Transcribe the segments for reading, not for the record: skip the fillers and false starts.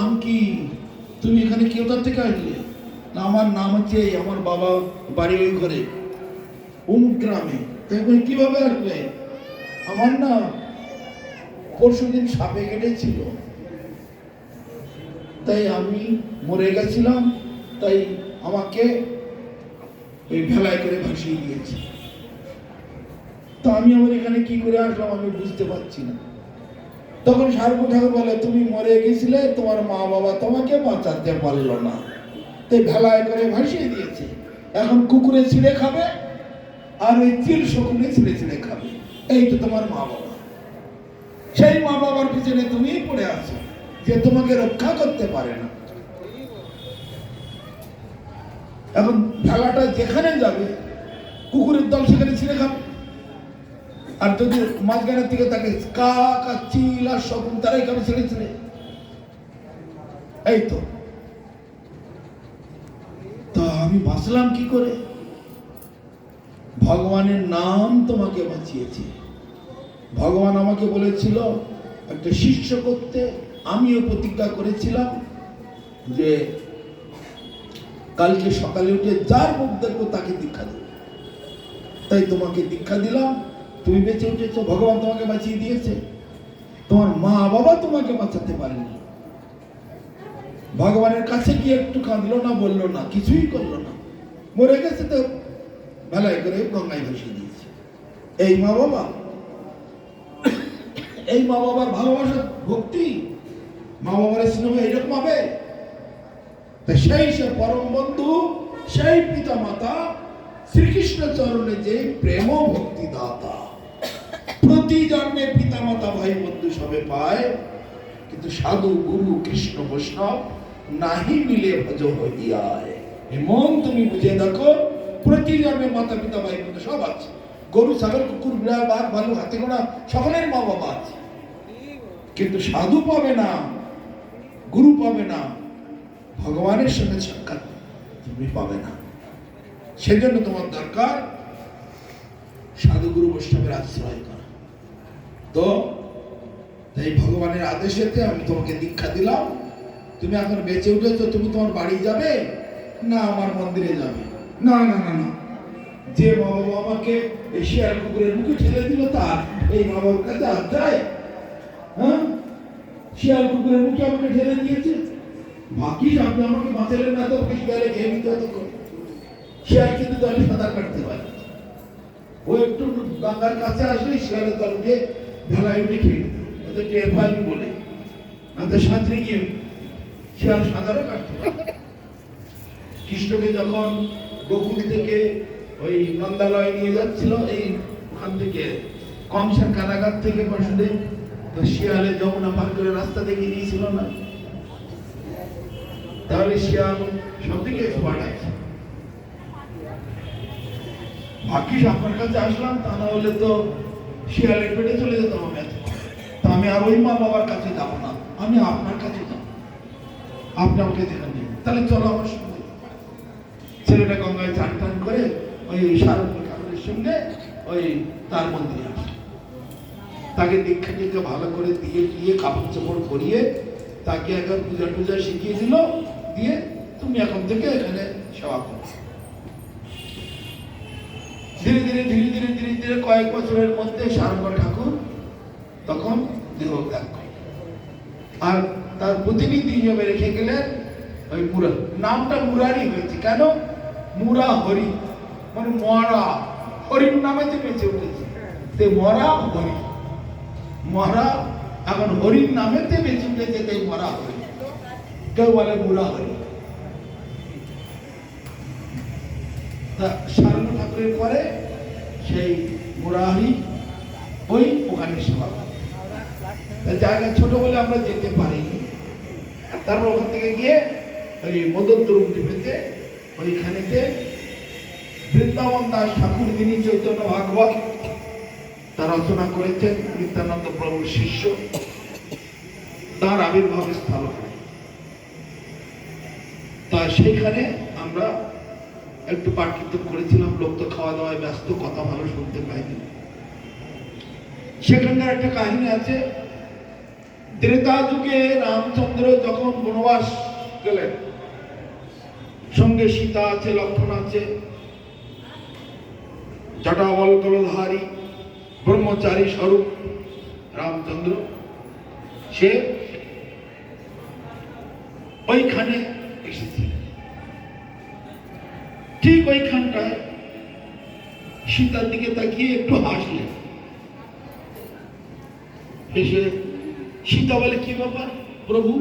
নাম কি? তুমি এখানে কোথা থেকে আসলে? না, আমার নাম হচ্ছে, আমার বাবা বাড়ি ওই ঘরে অমুক গ্রামে। তাই কিভাবে আসবে? আমার না পরশুদিন সাপে কেটেছিল, তাই আমি মরে গেছিলাম, তাই আমাকে ওই ভেলায় করে ভাসিয়ে দিয়েছে। তো আমি আমার এখানে কি করে আসলাম আমি বুঝতে পারছি না। তখন সারকু ঠাকুর বলে, তুমি মরে গেছিলে, তোমার মা বাবা তোমাকে বাঁচাতে পারলো না, তাই ভেলায় করে ভাসিয়ে দিয়েছে। এখন কুকুরে ছিঁড়ে খাবে আর ওই চিল শকুনে ছিঁড়ে ছিঁড়ে খাবে। এই তো তোমার মা বাবা। সেই মা বাবার পিছনে তুমি পড়ে আছো যে তোমাকে রক্ষা করতে পারে না। এখন ভেলাটা যেখানে যাবে কুকুরের দল সেখানে ছিঁড়ে খাবে। আর যদি মাঝখানের দিকে তাকে কাক আর চিল আর শকুন তারাই খাবে ছেড়ে ছেড়ে। এই তো আমি বাঁচলাম কি করে? ভগবানের নাম তোমাকে বাঁচিয়েছে। ভগবান আমাকে বলেছিল একটা শিষ্য করতে, আমিও প্রতিজ্ঞা করেছিলাম যে কালকে সকালে উঠে যার মুখ দেখবো তাকে দীক্ষা দেব। তাই তোমাকে দীক্ষা দিলাম, তুমি বেঁচে উঠেছো, ভগবান তোমাকে বাঁচিয়ে দিয়েছে। তোমার মা বাবা তোমাকে বাঁচাতে পারেনি। ভগবানের কাছে গিয়ে একটু কাঁদলো না, বললো না, কিছুই করলো না, মরে গেছে তো ভেলায় করে গঙ্গায় ভাসিয়ে দিয়েছে। এই মা বাবা, এই মা বাবার ভালোবাসা ভক্তি, মা বাবার স্নেহ এইরকম হবে। সেই সে পরম বন্ধু, সেই পিতা মাতা শ্রীকৃষ্ণ চরণে যে প্রেম ভক্তি দাতা। প্রতি জন্মে পিতা মাতা ভাই বন্ধু সবে পায়, কিন্তু সাধু গুরু কৃষ্ণ বৈষ্ণব নাহি মিলে ভজ হইয়ায়। এমন তুমি বুঝে দেখো, প্রতি জন্মে মাতা পিতা ভাই বন্ধু সব আছে। গরু ছাগল কুকুর বিড়াল বাঘ ভালু হাতি ঘোড়া সকলের মা বাবা আছে, কিন্তু সাধু পাবে না, গুরু পাবে না, ভগবানের সঙ্গে সাক্ষাৎ তুমি পাবে না। সেজন্য তোমার দরকার সাধু গুরু বৈষ্ণবের আশ্রয় করা। তো এই ভগবানের আদেশেতে আমি তোমাকে দীক্ষা দিলাম। তুমি এখন বেঁচে উঠেছো, তুমি তোমার বাড়ি যাবে না আমার মন্দিরে যাবে? না না না না, যে মা বাবা আমাকে এই শিয়াল কুকুরের মুখে ঠেলে দিল তার এই মা বাবার কাছে আর যায়? হ্যাঁ, শিয়াল কুকুরের মুখে আমাকে ঠেলে দিয়েছে, বাকি আপনি আমাকে বাঁচালেন না তো শিয়ালে খেয়ে নিতে হতো। শিয়াল কিন্তু দলে সাঁতার কাটতে পারে, ও একটু গঙ্গার কাছে আসলে শিয়ালের দল দিয়ে ভেলায় উঠে খেয়ে নিত, ওদের টের পাইনি বলে। আমাদের সাঁতরে গিয়ে শিয়াল সাঁতারও কাটতে পারে। কৃষ্ণকে যখন গোকুল থেকে ওই নন্দালয় নিয়ে যাচ্ছিল, এই ওখান থেকে কংসের কারাগার থেকে বসুদেব, তো শিয়ালে যমুনা পার করে রাস্তা দেখিয়ে দিয়েছিল না? তাহলে শিয়াল সব থেকে এক্সপার্ট আছে। ভাগ্যিস আপনার কাছে আসলাম, তা না হলে তো শিয়ালের পেটে চলে যেতাম আমি। তা আমি আর ওই মা বাবার কাছে যাব না, আমি আপনার কাছে যাব, আপনি আমাকে দেখা নেবেন। তাহলে চলো আমার সঙ্গে। ছেলেটা গঙ্গায় চান টান করে ওই সারকু ঠাকুরের সঙ্গে ওই তার মন্দিরে আসে। তাকে দীক্ষা টিক্ষা ভালো করে দিয়ে দিয়ে কাপড় চোপড় করিয়ে তাকে একবার পূজা টুজা শিখিয়ে দিল, দিয়ে তুমি এখন থেকে এখানে সেবা করো। ধীরে ধীরে ধীরে ধীরে ধীরে ধীরে কয়েক বছরের মধ্যে সারকু ঠাকুর তখন দেহ ত্যাগ করে। আর তার প্রতিনিধি হিসেবে রেখে গেলেন ওই মুরা। নামটা মুরারি হয়েছে কেন? মুরা হরি, মানে মরা হরির নামে যে বেঁচে উঠেছে, মরা হরি, মরা এখন হরির নামেতে বেঁচে উঠেছে, তাই মরা হরি। কেউ বলে মুরা হরি। সারকু ঠাকুরের পরে সেই মুরারি ওই ওখানে সেবা করে। জায়গা ছোট বলে আমরা যেতে পারিনি। তারপর ওখান থেকে গিয়ে ওই মদনতরুণ দ্বীপেতে ওইখানেতে বৃন্দাবন দাস ঠাকুর, যিনি চৈতন্য ভাগবত তার রচনা করেছেন, নিত্যানন্দ প্রভুর শিষ্য, তার আবির্ভাব স্থল। তা সেইখানে আমরা একটু পাঠ কীর্তন করেছিলাম। লোক তো খাওয়া দাওয়ায় ব্যস্ত, কথা ভালো শুনতে পাইনি। সেখানকার একটা কাহিনী আছে, ত্রেতা যুগে রামচন্দ্র যখন বনবাস গেলেন, সঙ্গে সীতা আছে, লক্ষ্মণ আছে, জটাবল গলধারী ব্রহ্মচারী স্বরূপ রামচন্দ্র, সে ওইখানে এসেছিলেন। ঠিক ওইখানটায় সীতার দিকে তাকিয়ে একটু হাসলেন। এসে সীতা বলে, কি ব্যাপার প্রভু,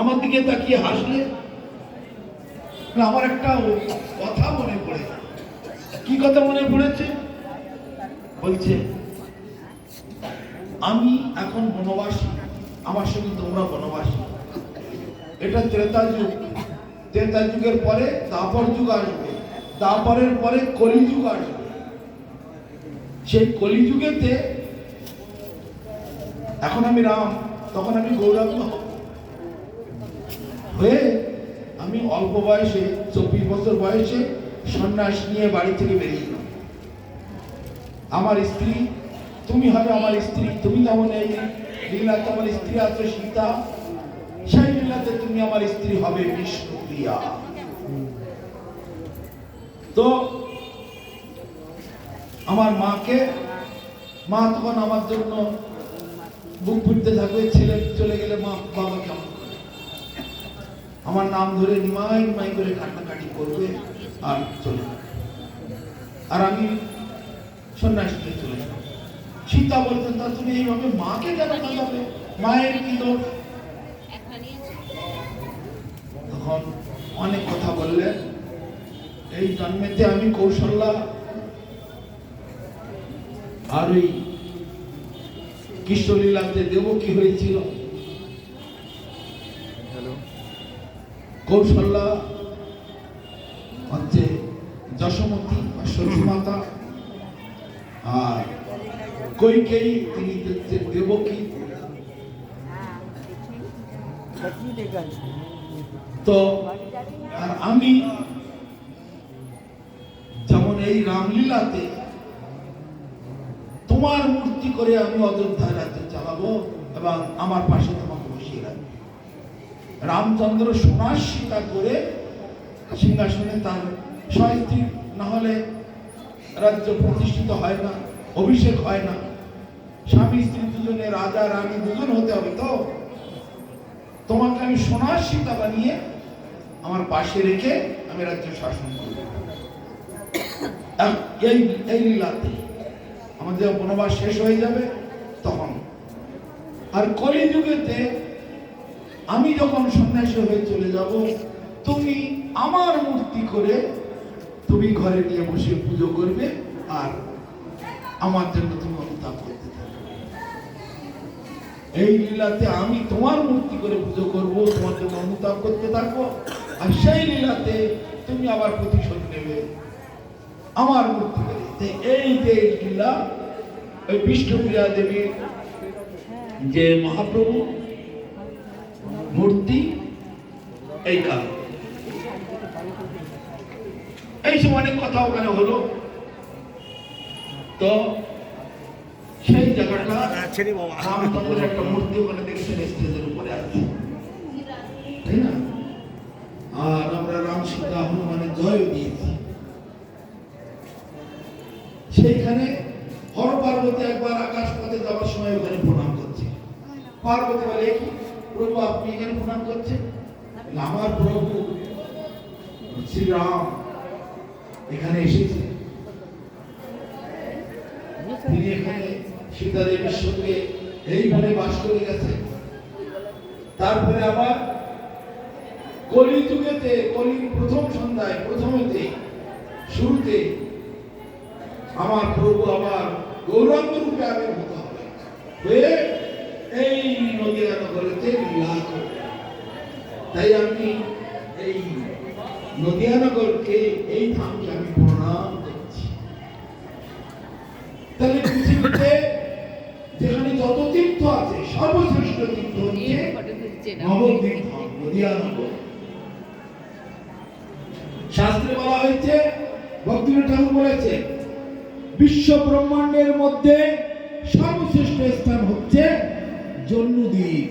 আমার দিকে তাকিয়ে হাসলে? আমার একটা কথা মনে পড়ে। কি কথা মনে পড়েছে? বলছে, আমি এখন বনবাসী, আমার সঙ্গে তোমরা বনবাসী। এটা ত্রেতা যুগ, ত্রেতা যুগের পরে দ্বাপর যুগ আসবে, দ্বাপরের পরে কলিযুগ আসবে। সেই কলিযুগেতে এখন আমি রাম, তখন আমি গৌরাঙ্গ হয়ে আমি অল্প বয়সে 24 বছর বয়সে সন্ন্যাস নিয়ে বাড়ি থেকে বেরিয়ে গেলাম। আমার স্ত্রী, তুমি হবে আমার স্ত্রী, তুমি যেমন এই লীলাতে আমার স্ত্রী আছে সীতা, সেই লীলাতে তুমি আমার স্ত্রী হবে বিষ্ণুপ্রিয়া। তো আমার মাকে, মা তখন আমার জন্য বুক ফুটতে থাকবে, ছেলে চলে গেলে মা বাবা কেমন করে, আমার নাম ধরে নিমাই নিমাই করে কান্নাকাটি করবে আর চলে যাবে। আর আমি সন্ন্যাস নিয়ে চলে যাব। সীতা বলতেন, তা তুমি এইভাবে মাকে কেন কাঁদাবে, মায়ের কি দোষ? তখন অনেক কথা বললেন। এই জন্মেতে আমি কৌশল্যা আর ওই কৃষ্ণলীলাতে দেবকী হয়েছিল। কৌশল্যা হচ্ছে যশোমতী বা সতী মাতা, আর কৈকেয়ী তিনি হচ্ছেন দেবকী। তো আর আমি যেমন এই রামলীলাতে তোমার মূর্তি করে আমি অযোধ্যায় রাজ্য চালাবো এবং আমার পাশে তোমাকে বসিয়ে রাখবো। রামচন্দ্র সোনার সীতা করে সিংহাসনে তার সস্ত্রী, না হলে রাজ্য প্রতিষ্ঠিত হয় না, অভিষেক হয় না। স্বামী স্ত্রী দুজনে, রাজা রানী দুজন হতে হবে। তো তোমাকে আমি সোনার সীতা বানিয়ে আমার পাশে রেখে আমি রাজ্য শাসন করব। এই লীলাতে আমাদের বনবাস শেষ হয়ে যাবে তখন। আর কলিযুগেতে আমি যখন সন্ন্যাসী হয়ে চলে যাব, তুমি আমার মূর্তি করে তুমি ঘরে নিয়ে বসে পুজো করবে আর আমার জন্য তুমি অনুতাপ করতে থাকবে। এই লীলাতে আমি তোমার মূর্তি করে পুজো করব, তোমার জন্য অনুতাপ করতে থাকবো, আর সেই লীলাতে তুমি আবার প্রতিশোধ নেবে আমার মূর্তি করে। এই যে লীলা, ওই বিষ্ণুপ্রিয়া দেবীর যে মহাপ্রভু মূর্তি, এই কাল এই সময় অনেক কথা ওখানে হলো। তো সেই জায়গাটা রামচন্দ্রের একটা মূর্তি ওখানে দেখছেন স্টেজের উপরে আছে, তাই না? আর আমরা রাম সীতা হনুমানের জয় দিয়েছি। সেইখানে হর পার্বতী একবার আকাশ পথে যাওয়ার সময় ওখানে প্রণাম করছে। পার্বতী বলে, কি প্রভু আপনি এখানে প্রণাম করছেন? আমার প্রভু শ্রীরাম এখানে এসেছে, তিনি এখানে সীতা দেবীর সঙ্গে এই বনে বাস করে গেছে। তারপরে আবার কলিযুগেতে, কলির প্রথম সন্ধ্যায়, প্রথমেতে শুরুতে আমার প্রভু আবার গৌরাঙ্গ রূপে আবির্ভূত হবে, হয়ে এই নদিয়া নগরেতে লীলা করবে। তাই আমি এই নদিয়ানগরকে, এই ধামকে আমি প্রণাম করছি। তাহলে পৃথিবীতে যেখানে যত তীর্থ আছে, সর্বশ্রেষ্ঠ তীর্থ হচ্ছে নবদ্বীপ ধাম, নদিয়ানগর। শাস্ত্রে বলা হয়েছে, ভক্তিবিনোদ ঠাকুর বলেছে, বিশ্ব ব্রহ্মাণ্ডের মধ্যে সর্বশ্রেষ্ঠ স্থান হচ্ছে জন্মদ্বীপ।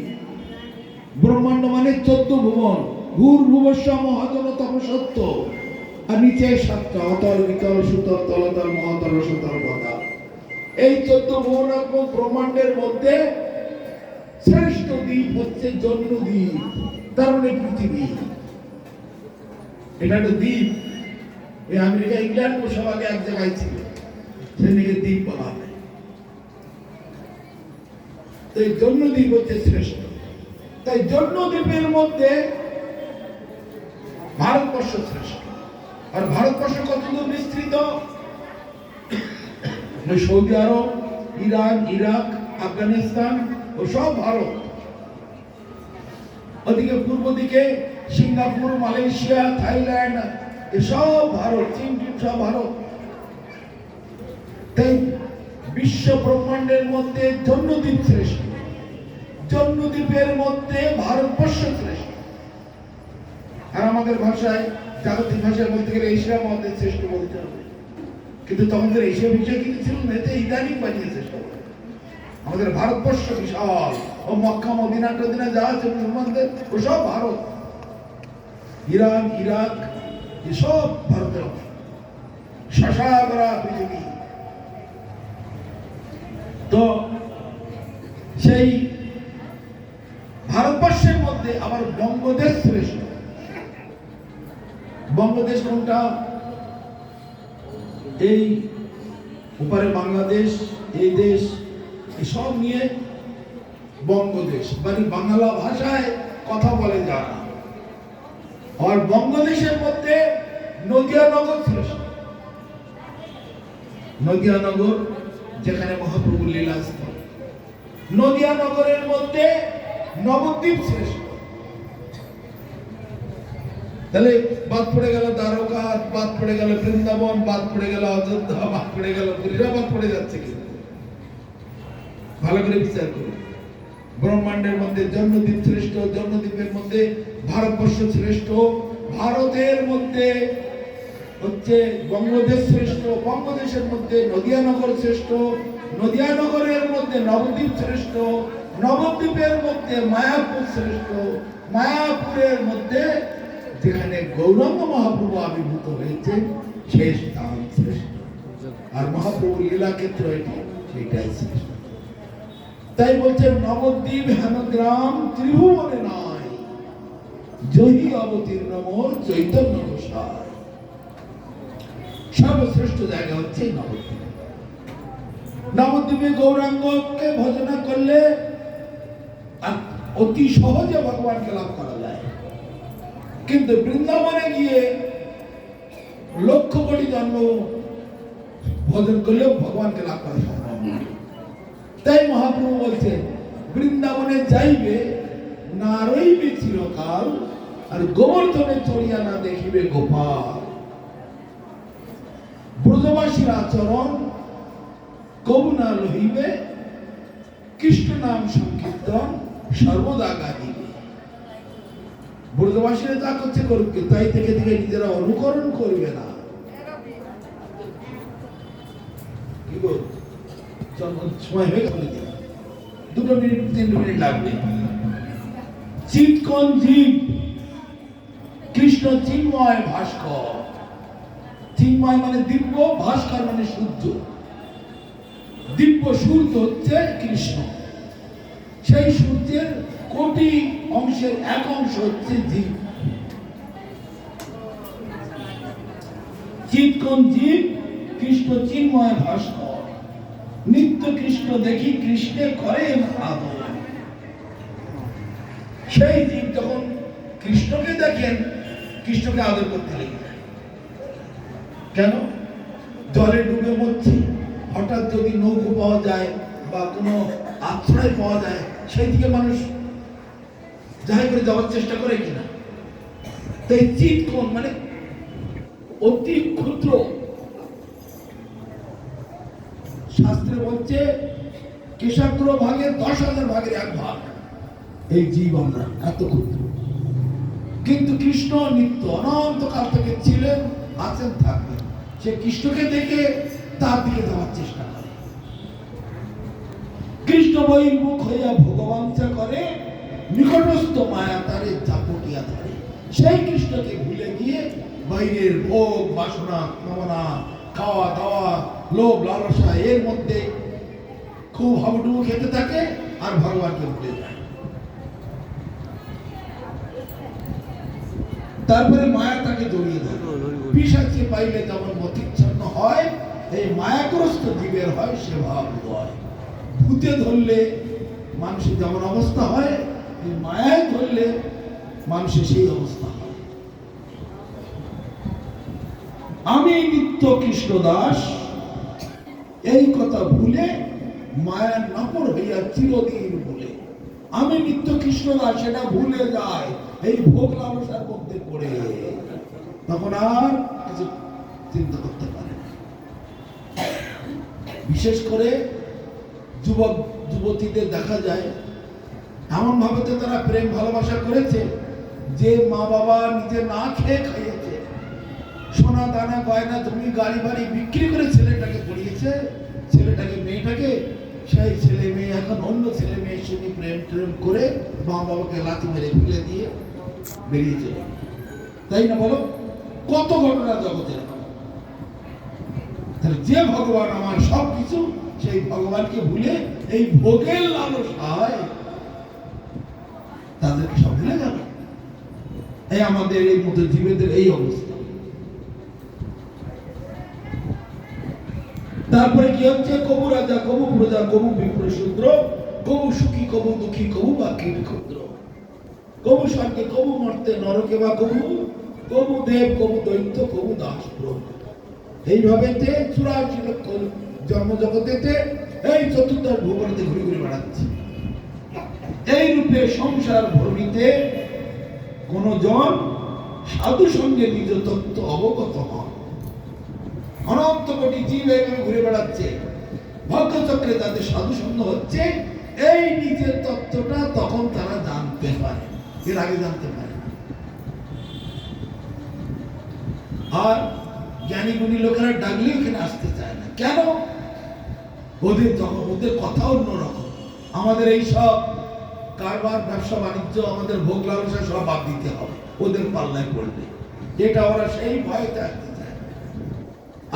ব্রহ্মাণ্ড মানে 14 ভুবন, ভূর্ভুবস্ব মহাজন তপসত্য, আর নিচে 7টা অতল বিতল সুতল তলতল মহাতল সুতল পাতাল। এই 14 ভুবনাত্মক ব্রহ্মাণ্ডের মধ্যে শ্রেষ্ঠ দ্বীপ হচ্ছে জন্মদ্বীপ, তার মানে পৃথিবী। এটা একটা দ্বীপ। এই আমেরিকা ইংল্যান্ড সব আগে এক জায়গায় ছিল, সেদিকে দ্বীপ বলা হয়। তো এই জন্মদ্বীপ হচ্ছে শ্রেষ্ঠ। তাই জন্মদ্বীপের মধ্যে ভারতবর্ষ শ্রেষ্ঠ। আর ভারতবর্ষ কতদূর বিস্তৃত? সৌদি আরব, ইরান, ইরাক, আফগানিস্তান ও সব ভারত। ওদিকে পূর্ব দিকে সিঙ্গাপুর, মালয়েশিয়া, থাইল্যান্ড, এসব ভারত, চীন সব ভারত। তাই বিশ্ব ব্রহ্মাণ্ডের মধ্যে জন্মদ্বীপ শ্রেষ্ঠ। জন্মদ্বীপের মধ্যে ভারতবর্ষ শ্রেষ্ঠ। আর আমাদের ভাষায়, জাগতিক ভাষায় বলতে গেলে এশিয়া মহাদেশ শ্রেষ্ঠ বলতে হবে। কিন্তু তখন এশিয়া বিষয় কিন্তু ছিল না, এতে ইদানিং বানিয়েছে সব। আমাদের ভারতবর্ষ বিশাল, ও মক্কা মদিনা টদিনা যা আছে মুসলমানদের, ও সব ভারত। ইরান, ইরাক এসব ভারতের অংশ। শশাবরা পৃথিবী। তো সেই ভারতবর্ষের মধ্যে আবার বঙ্গদেশ শ্রেষ্ঠ। বঙ্গদেশ কোনটা? এই উপরে বাংলাদেশ, এই দেশ, এসব নিয়ে বঙ্গদেশ, মানে বাংলা ভাষায় কথা বলে যারা। আর বঙ্গদেশের মধ্যে নদিয়ানগর শ্রেষ্ঠ। নদিয়ানগর যেখানে মহাপ্রভুর লীলাস্থল। নদিয়ানগরের মধ্যে নবদ্বীপ শ্রেষ্ঠ। তাহলে বাদ পড়ে গেল দ্বারকা, বাদ পড়ে গেল বৃন্দাবন, বাদ পড়ে গেল অযোধ্যা, বাদ পড়ে গেল পুরীরা, বাদ পড়ে যাচ্ছে কিন্তু। ভালো করে বিচার করুন। ব্রহ্মাণ্ডের মধ্যে জন্মদ্বীপ শ্রেষ্ঠ, জন্মদ্বীপের মধ্যে ভারতবর্ষ শ্রেষ্ঠ, ভারতের মধ্যে হচ্ছে বঙ্গদেশ শ্রেষ্ঠ, বঙ্গদেশের মধ্যে নদিয়ানগর শ্রেষ্ঠ, নদিয়ানগরের মধ্যে নবদ্বীপ শ্রেষ্ঠ, নবদ্বীপের মধ্যে মায়াপুর শ্রেষ্ঠ, মায়াপুরের মধ্যে যেখানে গৌরাঙ্গ মহাপ্রভু আবির্ভূত হয়েছে সেই স্থান শ্রেষ্ঠ। আর মহাপ্রভুর লীলাক্ষেত্র এটি, সেটাই শ্রেষ্ঠ। তাই বলছে নবদ্বীপ হেমগ্রাম ত্রিভুবনে নাই, জহি অবতীর্ণ মোর চৈতন্য গোসাই। সর্বশ্রেষ্ঠ জায়গা হচ্ছে নবদ্বীপ। নবদ্বীপে গৌরাঙ্গকে ভজনা করলে অতি সহজে ভগবানকে লাভ করা যায়। কিন্তু বৃন্দাবনে গিয়ে লক্ষ কোটি জন্ম ভজন করলেও ভগবানকে লাভ করা সম্ভব নয়। তাই মহাপ্রভু বলছেন, বৃন্দাবনে যাইবে না রইবে চিরকাল, আর গোবর্ধনে চড়িয়া না দেখিবে গোপাল। ব্রজবাসীর আচরণ কবু না লহিবে, কৃষ্ণ নাম সংকীর্তন সর্বদা গাহিবে। ব্রজবাসীরা যা করছে করুক, তাই থেকে থেকে নিজেরা অনুকরণ করবে না। কি বল, সময় হয়ে গেল, 2 মিনিট 3 মিনিট লাগবে। চিৎকন জীব কৃষ্ণ চিন্ময় ভাস্কর। চিন্ময় মানে দিব্য, ভাস্কর মানে সূর্য। দিব্য সূর্য হচ্ছে কৃষ্ণ। সেই সূর্যের কোটি অংশের এক অংশ হচ্ছে জীব। চিৎকন জীব কৃষ্ণ চিন্ময় ভাস্কর, নিত্য কৃষ্ণ দেখি কৃষ্ণে করে আদর। সেই জীব যখন কৃষ্ণকে দেখেন, কৃষ্ণকে আদর করতে লাগে। কেন? জলে ডুবে মরছি, হঠাৎ যদি নৌকো পাওয়া যায় বা কোনো আশ্রয় পাওয়া যায়, সেই দিকে মানুষ যাই করে যাওয়ার চেষ্টা করে কিনা। তাই চিৎকন মানে অতি ক্ষুদ্র। শাস্ত্রে বলছে কেশাগ্র ভাগের 10,000 ভাগের 1 ভাগ এই জীব আমরা, এত ক্ষুদ্র। কিন্তু কৃষ্ণ নিত্য অনন্তকাল থেকে ছিলেন, আছেন, থাকবেন। সে কৃষ্ণকে দেখে তার দিকে যাওয়ার চেষ্টা করে। কৃষ্ণ বহির্মুখ হইয়া ভগবাঞ্ছা করে, নিকটস্থ মায়া তারে চাপটিয়া ধরে। সেই কৃষ্ণকে ভুলে গিয়ে বাইরের ভোগ বাসনা কামনা, খাওয়া দাওয়া, লোভ লালসা এর মধ্যে খুব হাবুডুবু খেতে থাকে আর ভগবানকে ভুলে যায়। তারপরে মায়া তাকে জড়িয়ে ধরে। পিশাচে পাইলে যেমন মতিচ্ছন্ন হয়, এই মায়াগ্রস্ত জীবের হয় সে ভাব হয়। ভূতে ধরলে মানুষের যেমন অবস্থা হয়, এই মায়ায় ধরলে মানুষের সেই অবস্থা হয়। আমি নিত্য কৃষ্ণ দাস এই কথা ভুলে মায়ার নাপর হইয়া চিরদিন বলে, আমি নিত্য কৃষ্ণ দাস সেটা ভুলে যায় এই ভোগ লালসার মধ্যে পড়ে, তখন আর কিছু চিন্তা করতে পারে না। বিশেষ করে যুবক যুবতীদের দেখা যায় এমন ভাবে তারা প্রেম ভালোবাসা করেছে যে মা বাবা নিজে না খেয়ে খাইয়েছে, সোনা দানা গয়না জমি গাড়ি বাড়ি বিক্রি করে ছেলেটাকে পড়িয়েছে, ছেলেটাকে মেয়েটাকে। সেই ছেলে মেয়ে এখন অন্য ছেলে মেয়ের সঙ্গে প্রেম প্রেম করে মা বাবাকে লাথি মেরে ফেলে দিয়ে বেরিয়ে চলে, তাই না বলো? কত ঘটনা জগতের। তাহলে যে ভগবান আমার সবকিছু, সেই ভগবানকে ভুলে এই ভোগের লালসায় তাদেরকে সব ভুলে গেল। এই আমাদের এই মতো জীবেদের এই অবস্থা। তারপরে কি হচ্ছে? কবু রাজা, কবু প্রজা, কবু বিপ্র শূদ্র, কবু সুখী, কবু দুঃখী, কবু বাকি ক্ষুদ্র, কবু স্বর্গে, কবু মর্তে, নরকে বা কবু, কবু দেব, কবু দৈত্য, কবু দাস প্রভু। এইভাবে 84 লক্ষ জন্ম জগতেতে এই চতুর্দশ ভুবনেতে ঘুরে ঘুরে বেড়াচ্ছে। এই রূপে সংসার ভ্রমিতে কোন জন সাধু সঙ্গে নিজ তত্ত্ব অবগত হন। অনন্ত কোটি জীব এইভাবে ঘুরে বেড়াচ্ছে, ভাগ্যচক্রে তাদের সাধু সঙ্গ হচ্ছে। এই নিজের তত্ত্বটা তখন তারা জানতে পারে, এর আগে জানতে পারে। আর জ্ঞানী গুণী লোকেরা ডাকলে ওখানে আসতে চায় না। কেন? ওদের কথা অন্যরকম। আমাদের এই সব কারবার, ব্যবসা বাণিজ্য, আমাদের ভোগ লালসা সব বাদ দিতে হবে ওদের পাল্লায় পড়লে। এটা ওরা সেই ভয়তে আসতে চায়।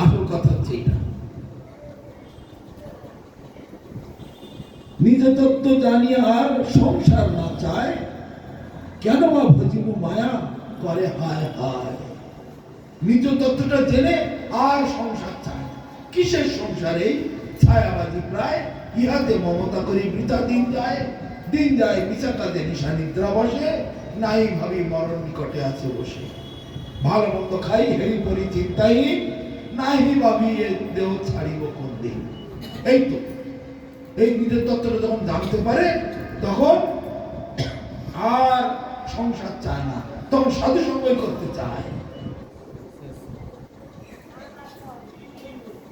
আসল কথা হচ্ছে এটা। নিজ তত্ত্ব জানিয়ে আর সংসার না চায়, কেন বা ভজিব মায়া করে হায় হায়। নিজ তত্ত্বটা জেনে আর সংসার চায়। কিসের সংসারে? ছায়াবাদী প্রায় ইহাতে মমতা করি বৃথা দিন যায়। দিন যায় বিশাখাতে নিশা নিদ্রা বসে, নাই ভাবি মরণ নিকটে আছে বসে। ভালো মন্দ খাই হেরি পরি চিন্তাহীন, নাহি ভাবি এ দেহ ছাড়িব কোন দিন। এই তো এই নিজের তত্ত্বটা যখন জানতে পারে তখন আর সংসার চায় না, তখন সাধু সঙ্গই করতে চায়।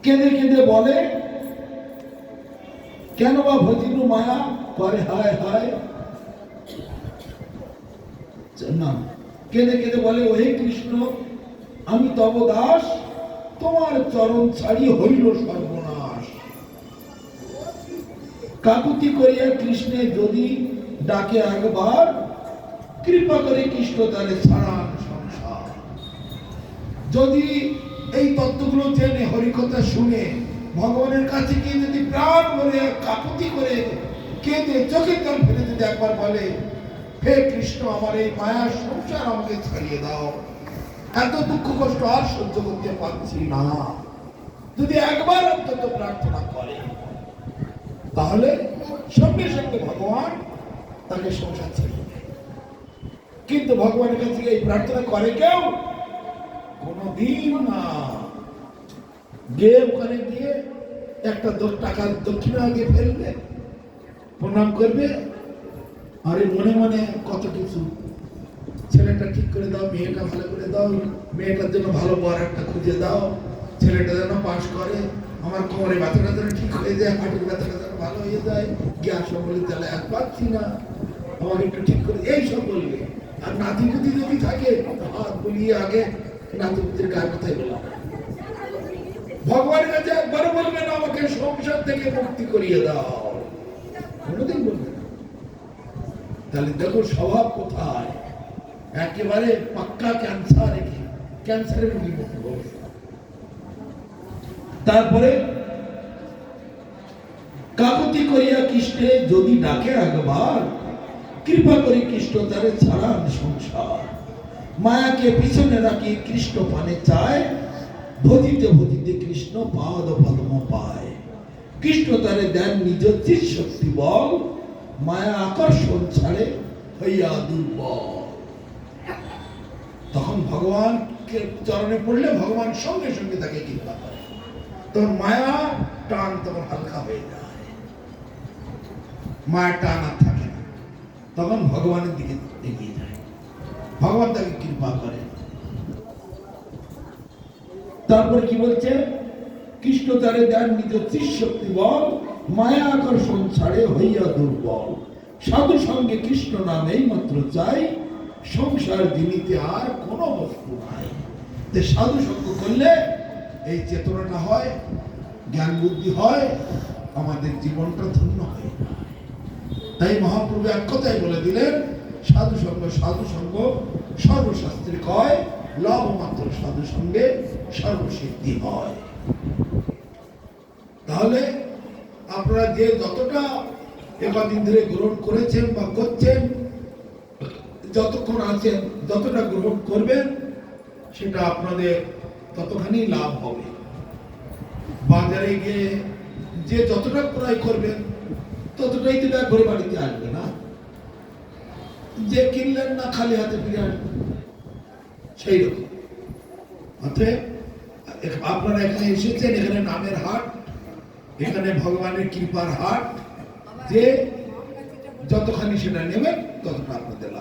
কেঁদে কেঁদে বলে, কেন বা ভজিনু মায়া করে হায় হায়। না, কেঁদে কেঁদে বলে, ওহে কৃষ্ণ আমি তব দাস, তোমার চরণ ছাড়ি হইল সর্বনাশ। কাকুতি করিয়া কৃষ্ণে যদি ডাকে একবার, কৃপা করে কৃষ্ণ তারে ছাড়ান সংসার। যদি এই তত্ত্বগুলো জেনে হরিকথা শুনে ভগবানের কাছে গিয়ে যদি প্রাণ ভরে কাকুতি করে কেঁদে চোখের জল ফেলে যদি একবার বলে, হে কৃষ্ণ আমার এই মায়ার সংসার আমাকে ছাড়িয়ে দাও, এত দুঃখ কষ্ট আর সহ্য করতে পারছি না, যদি একবার অন্তত প্রার্থনা করে, তাহলে সঙ্গে সঙ্গে ভগবান তাকে সংসার ছেড়ে দেবে। কিন্তু ভগবানের কাছে এই প্রার্থনা করে কেউ? কোনদিন না। গিয়ে ওখানে গিয়ে একটা টাকার দক্ষিণা আগে ফেলবে, প্রণাম করবে, আরে মনে মনে কত কিছু, ছেলেটা ঠিক করে দাও, মেয়েটা ভালো করে দাও, মেয়েটার জন্য ভালো বর একটা খুঁজে দাও, ছেলেটা যেন পাশ করে, আমার কোমরে ব্যথাটা যেন ঠিক হয়ে যায়, হাঁটুর ব্যথাটা যেন ভালো হয়ে যায়, গ্যাস বলে তাহলে এক পাচ্ছি না, আমাকে একটু ঠিক করে, এইসব বলবে। আর নাতিপুতি যদি থাকে হাত বলিয়ে আগে নাতিপুতির গায়ে কোথায় বললাম, ভগবানের কাছে একবারও বলবে না আমাকে সংসার থেকে মুক্তি করিয়ে দাও, কোনোদিন বলবে না। তাহলে দেখো স্বভাব কোথায়, একেবারে পাক্কা ক্যান্সার, ক্যান্সারের রোগী মতো অবস্থা। তারপরে কাকুতি করিয়া কৃষ্ণে যদি ডাকে একবার, কৃপা করে কৃষ্ণ তারে ছাড়ান সংসার। মায়াকে পিছনে রাখি কৃষ্ণ পানে চায়, ভজিতে ভজিতে কৃষ্ণ পাদ পদ্ম পায়। কৃষ্ণ তারে দেন নিজ চিৎ শক্তি বল, মায়া আকর্ষণ ছাড়ে হইয়া দুর্বল। তখন ভগবানকে চরণে পড়লে ভগবান সঙ্গে সঙ্গে তাকে কৃপা করে, তখন মায়া টান তখন হালকা হয়ে যায়, মায়া টান আর থাকে না, তখন ভগবানের দিকে এগিয়ে যায়, ভগবান তাকে কৃপা করে। তারপরে কি বলছে, কৃষ্ণ তারে দেন নিজ চিৎ শক্তি বল, মায়া আকর্ষণ ছাড়ে হইয়া দুর্বল। সাধু সঙ্গে কৃষ্ণ নামেই মাত্র চাই, সংসার জিনিতে আর কোনো বস্তু নাই। সাধু সঙ্গ করলে এই চেতনাটা হয়, জ্ঞান বুদ্ধি হয়, আমাদের জীবনটা ধন্য হয়ে যায়। তাই মহাপ্রভু এক কথাই বলে দিলেন, সাধু সঙ্গ সর্বশাস্ত্রে কয়, লব মাত্র সাধু সঙ্গে সর্বসিদ্ধি হয়। তাহলে আপনারা যে যতটা একদিন ধরে গ্রহণ করেছেন বা করছেন, যতক্ষণ আছেন যতটা গ্রহণ করবেন, সেটা আপনাদের ততখানি লাভ হবে। বাজারে গিয়ে যে যতটা ক্রয় করবেন ততটাই তো ব্যাগ ভরে বাড়িতে আসবে না, যে কিনলেন না খালি হাতে ফিরে আসবেন, সেই রকম। অতএব আপনারা এখানে এসেছেন, এখানে নামের হাট, এখানে ভগবানের কৃপার হাট, যে যতখানি সেটা নেবেন ততটা আপনাদের লাভ।